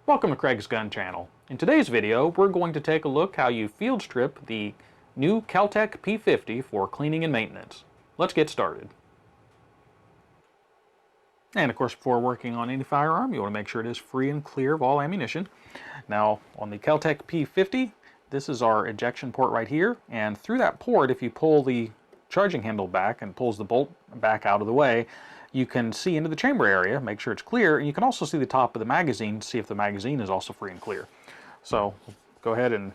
Welcome to Craig's Gun Channel. In today's video, we're going to take a look how you field strip the new KelTec P50 for cleaning and maintenance. Let's get started. And of course, before working on any firearm, you want to make sure it is free and clear of all ammunition. Now, on the KelTec P50, this is our ejection port right here, and through that port, if you pull the charging handle back and pulls the bolt back out of the way, you can see into the chamber area, make sure it's clear, and you can also see the top of the magazine to see if the magazine is also free and clear. So go ahead and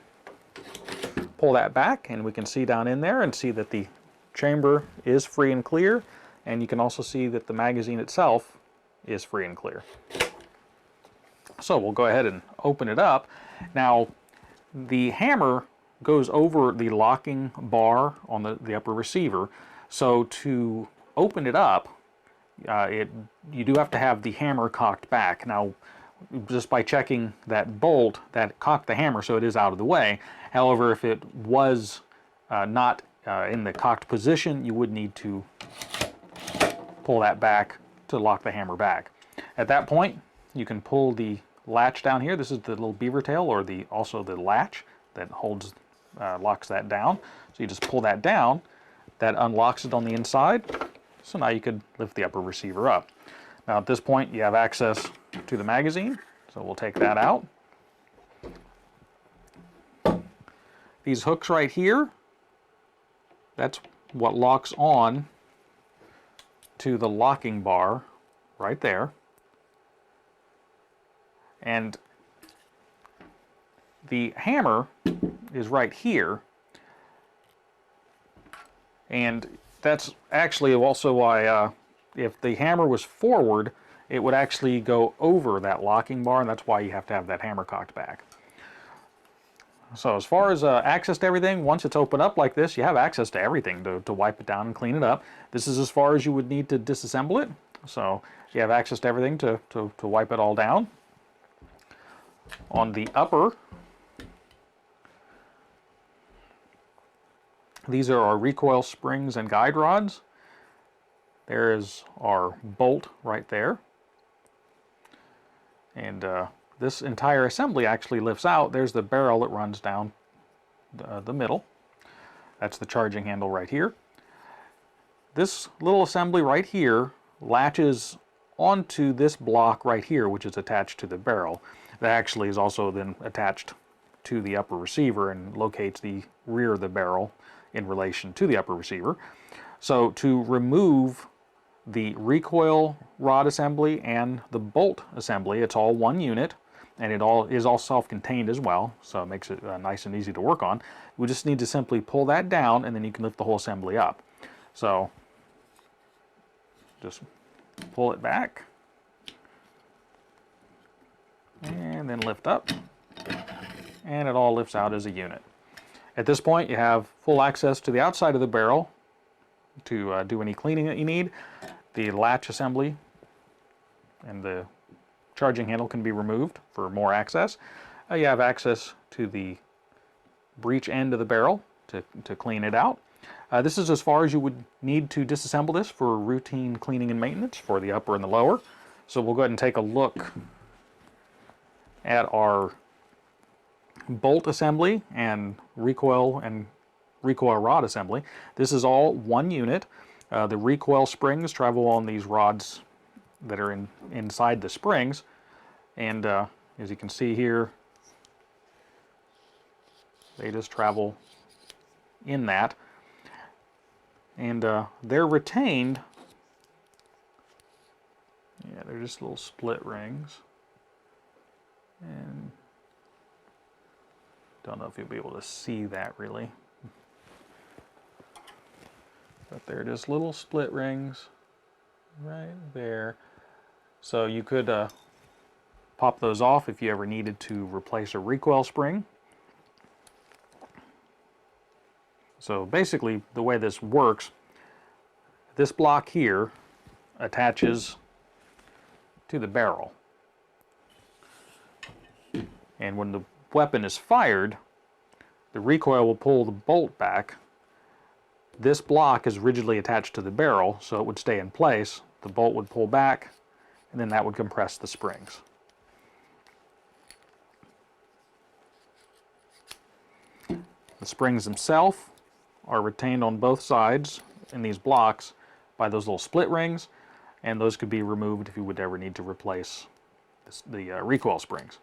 pull that back, and we can see down in there and see that the chamber is free and clear, and you can also see that the magazine itself is free and clear. So we'll go ahead and open it up. Now, the hammer goes over the locking bar on the upper receiver, so to open it up, you do have to have the hammer cocked back. Now, just by checking that bolt, that cocked the hammer so it is out of the way. However, if it was not in the cocked position, you would need to pull that back to lock the hammer back. At that point, you can pull the latch down here. This is the little beaver tail, or also the latch that holds, locks that down. So you just pull that down, that unlocks it on the inside. So now you could lift the upper receiver up. Now at this point you have access to the magazine, so we'll take that out. These hooks right here, that's what locks on to the locking bar right there. And the hammer is right here, and that's actually also why if the hammer was forward, it would actually go over that locking bar, and that's why you have to have that hammer cocked back. So as far as access to everything, once it's opened up like this, you have access to everything to wipe it down and clean it up. This is as far as you would need to disassemble it, so you have access to everything to wipe it all down. On the upper, these are our recoil springs and guide rods. There is our bolt right there. And this entire assembly actually lifts out. There's the barrel that runs down the middle. That's the charging handle right here. This little assembly right here latches onto this block right here, which is attached to the barrel. That actually is also then attached to the upper receiver and locates the rear of the barrel in relation to the upper receiver. So to remove the recoil rod assembly and the bolt assembly, it's all one unit, and it all is all self-contained as well, so it makes it nice and easy to work on. We just need to simply pull that down, and then you can lift the whole assembly up. So just pull it back, and then lift up, and it all lifts out as a unit. At this point, you have full access to the outside of the barrel to do any cleaning that you need. The latch assembly and the charging handle can be removed for more access. You have access to the breech end of the barrel to clean it out. This is as far as you would need to disassemble this for routine cleaning and maintenance for the upper and the lower. So we'll go ahead and take a look at our bolt assembly and recoil rod assembly. This is all one unit. The recoil springs travel on these rods that are inside the springs, and as you can see here, they just travel in that, and they're retained. Yeah, they're just little split rings, and don't know if you'll be able to see that really. But they're just little split rings right there. So you could pop those off if you ever needed to replace a recoil spring. So basically the way this works, this block here attaches to the barrel. And when the weapon is fired, the recoil will pull the bolt back. This block is rigidly attached to the barrel, so it would stay in place. The bolt would pull back, and then that would compress the springs. The springs themselves are retained on both sides in these blocks by those little split rings, and those could be removed if you would ever need to replace the recoil springs.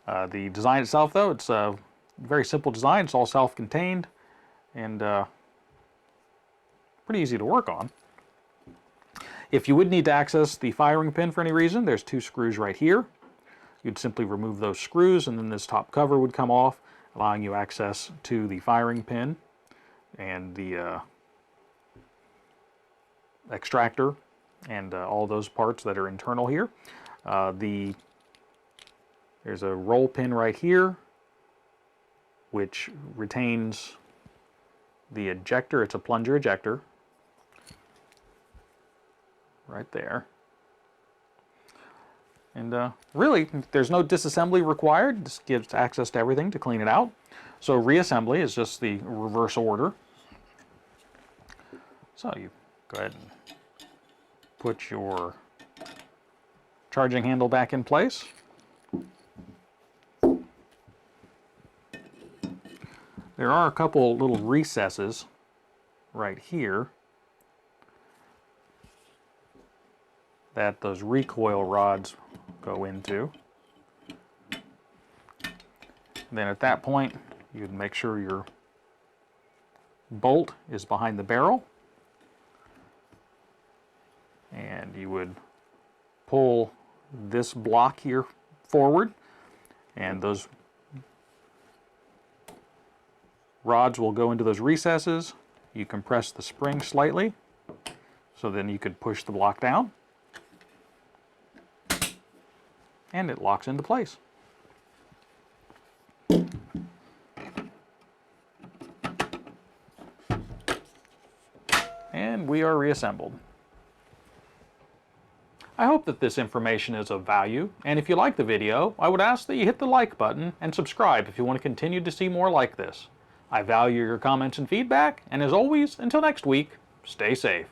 The design itself, though, it's a very simple design. It's all self-contained and pretty easy to work on. If you would need to access the firing pin for any reason, there's 2 screws right here. You'd simply remove those screws and then this top cover would come off, allowing you access to the firing pin and the extractor and all those parts that are internal here. There's a roll pin right here which retains the ejector. It's a plunger ejector right there. And really, there's no disassembly required. This gives access to everything to clean it out. So reassembly is just the reverse order. So you go ahead and put your charging handle back in place. There are a couple little recesses right here that those recoil rods go into. Then at that point, you'd make sure your bolt is behind the barrel, and you would pull this block here forward, and those rods will go into those recesses. You compress the spring slightly, so then you could push the block down, and it locks into place. And we are reassembled. I hope that this information is of value, and if you like the video, I would ask that you hit the like button and subscribe if you want to continue to see more like this. I value your comments and feedback, and as always, until next week, stay safe.